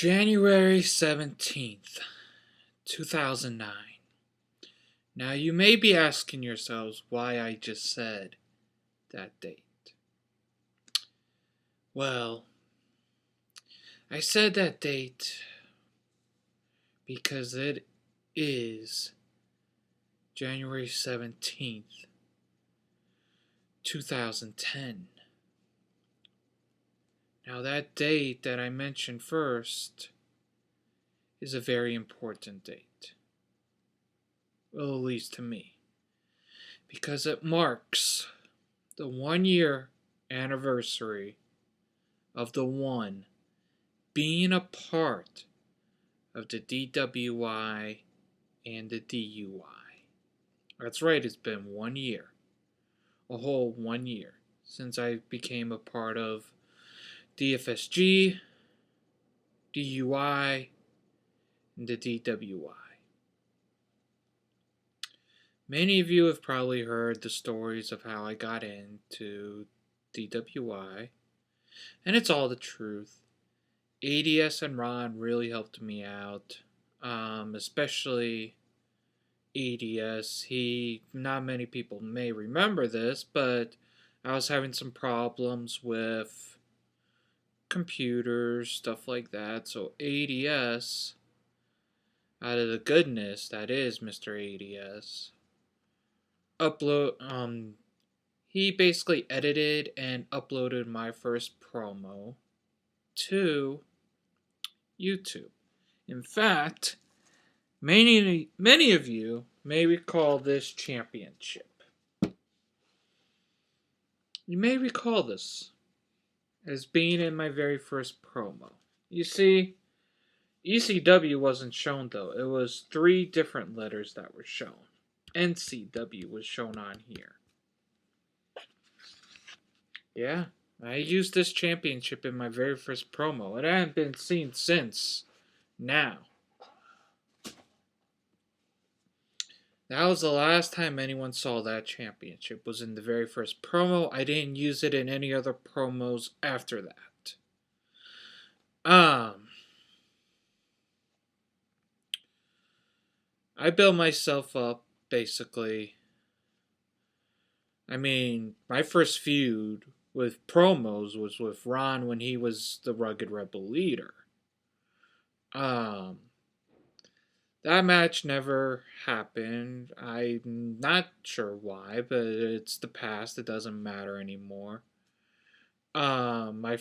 January 17th, 2009. Now, you may be asking yourselves why I just said that date. Well, I said that date because it is January 17th, 2010. Now, that date that I mentioned first is a very important date. Well, at least to me. Because it marks the 1 year anniversary of the One being a part of the DWI and the DUI. That's right, it's been 1 year. A whole 1 year since I became a part of DFSG, DUI, and the DWI. Many of you have probably heard the stories of how I got into DWI, and it's all the truth. ADS and Ron really helped me out, especially ADS. Not many people may remember this, but I was having some problems with computers, stuff like that. So ADS, out of the goodness that is Mr. ADS, he basically edited and uploaded my first promo to YouTube. In fact, many of you may recall this championship. You may recall this as being in my very first promo. You see, ECW wasn't shown though. It was 3 different letters that were shown. NCW was shown on here. Yeah, I used this championship in my very first promo. It hadn't been seen since now. That was the last time anyone saw that championship, was in the very first promo. I didn't use it in any other promos after that. I built myself up, basically. I mean, my first feud with promos was with Ron when he was the Rugged Rebel leader. That match never happened. I'm not sure why, but it's the past. It doesn't matter anymore. My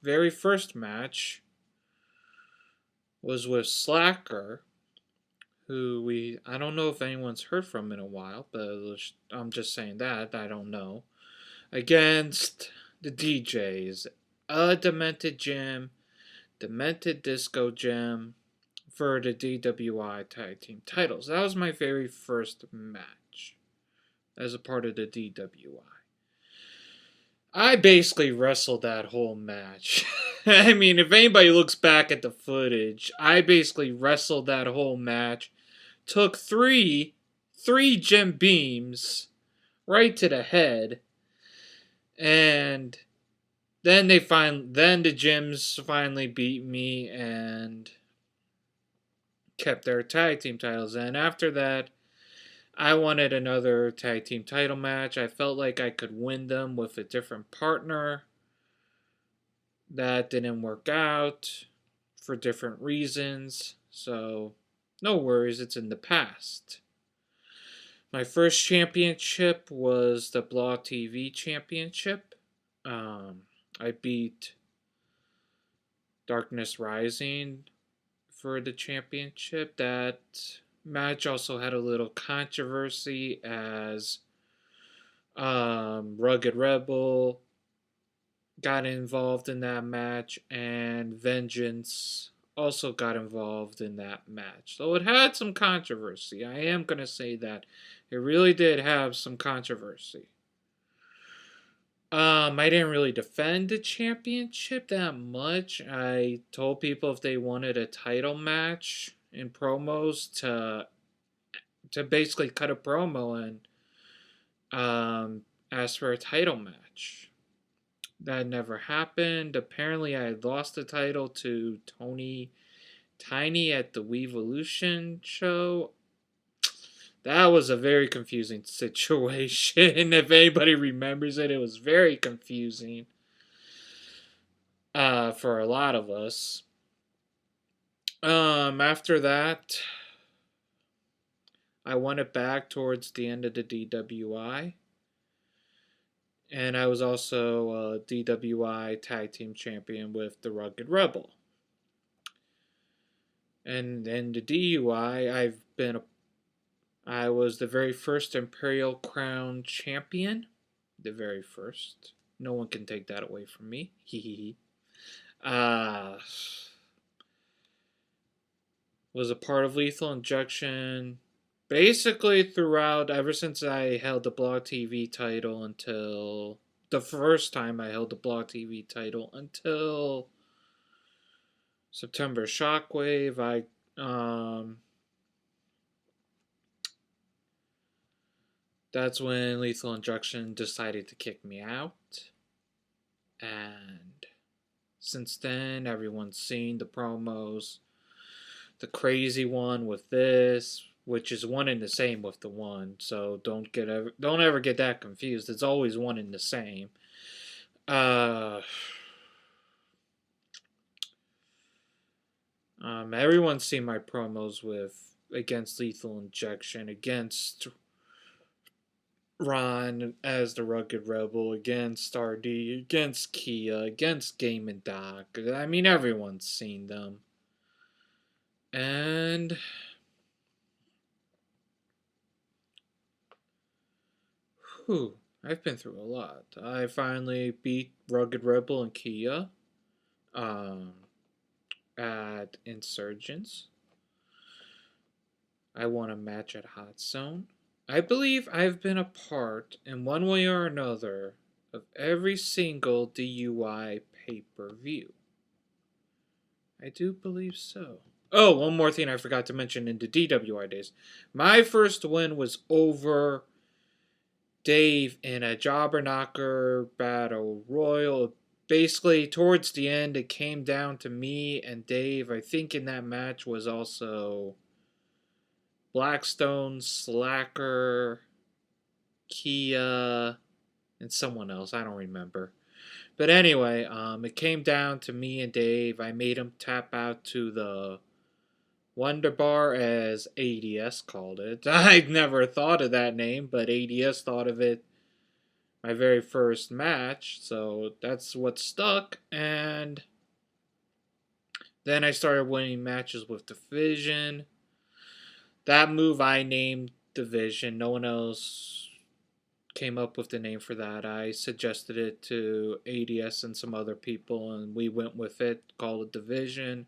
very first match was with Slacker, who I don't know if anyone's heard from in a while, but I'm just saying that, I don't know. Against the DJs, a Demented Jim, Demented Disco Jim, for the DWI Tag Team titles. That was my very first match as a part of the DWI. I basically wrestled that whole match. I mean, if anybody looks back at the footage, I basically wrestled that whole match. Took three Jim Beams right to the head, and then the Jims finally beat me and kept their tag team titles. And after that, I wanted another tag team title match. I felt like I could win them with a different partner. That didn't work out for different reasons. So, no worries, it's in the past. My first championship was the Blog TV Championship. I beat Darkness Rising for the championship. That match also had a little controversy as Rugged Rebel got involved in that match, and Vengeance also got involved in that match. So it had some controversy. I am going to say that. It really did have some controversy. I didn't really defend the championship that much. I told people if they wanted a title match in promos to basically cut a promo and ask for a title match. That never happened. Apparently, I had lost the title to Tony Tiny at the Weevolution show. That was a very confusing situation. If anybody remembers it, it was very confusing for a lot of us. After that, I won it back towards the end of the DWI. And I was also a DWI Tag Team Champion with the Rugged Rebel. And in the DUI, I was the very first Imperial Crown Champion. The very first. No one can take that away from me. Hee was a part of Lethal Injection basically throughout, ever since I held the Blog TV title until the first time I held the Blog TV title until September Shockwave. That's when Lethal Injection decided to kick me out. And since then, everyone's seen the promos. The crazy one with this, which is one and the same with the one, so don't ever get that confused. It's always one and the same. Everyone's seen my promos against Lethal Injection, against Ron as the Rugged Rebel, against RD, against Kia, against Game and Doc. I mean, everyone's seen them. And I've been through a lot. I finally beat Rugged Rebel and Kia at Insurgents. I won a match at Hot Zone. I believe I've been a part, in one way or another, of every single DUI pay-per-view. I do believe so. Oh, one more thing I forgot to mention in the DWI days. My first win was over Dave in a Jobber Knocker Battle Royal. Basically, towards the end, it came down to me and Dave. I think in that match was also Blackstone, Slacker, Kia, and someone else. I don't remember. But anyway, it came down to me and Dave. I made him tap out to the Wonder Bar, as ADS called it. I'd never thought of that name, but ADS thought of it my very first match, so that's what stuck. And then I started winning matches with Division. That move I named Division. No one else came up with the name for that. I suggested it to ADS and some other people, and we went with it, called it Division.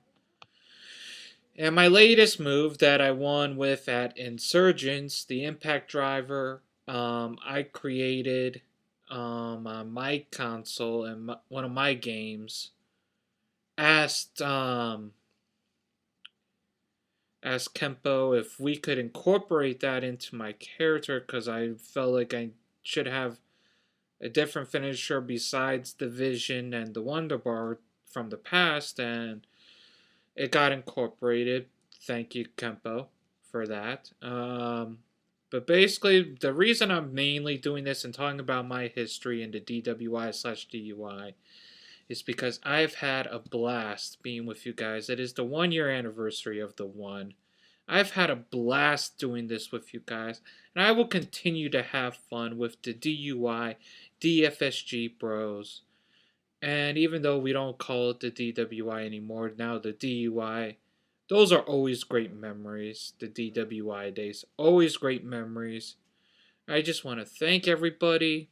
And my latest move that I won with at Insurgents, the Impact Driver, I created on my console and one of my games. Asked Kempo if we could incorporate that into my character, because I felt like I should have a different finisher besides the Vision and the Wonder Bar from the past, and it got incorporated. Thank you, Kempo, for that. But basically, the reason I'm mainly doing this and talking about my history in the DWI/DUI is because I've had a blast being with you guys. It is the 1-year anniversary of the one. I've had a blast doing this with you guys, and I will continue to have fun with the DUI, DFSG bros. And even though we don't call it the DWI anymore, now the DUI, those are always great memories. The DWI days, always great memories. I just want to thank everybody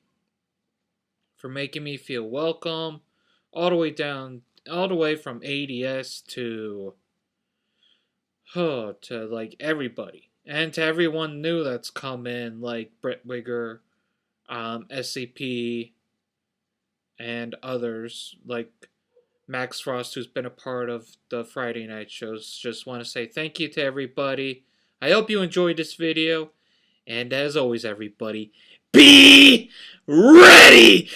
for making me feel welcome, all the way from ADS to like everybody, and to everyone new that's come in, like Brett Wigger, SCP, and others like Max Frost, who's been a part of the Friday night shows. Just want to say thank you to everybody. I hope you enjoyed this video, and as always, everybody, be ready!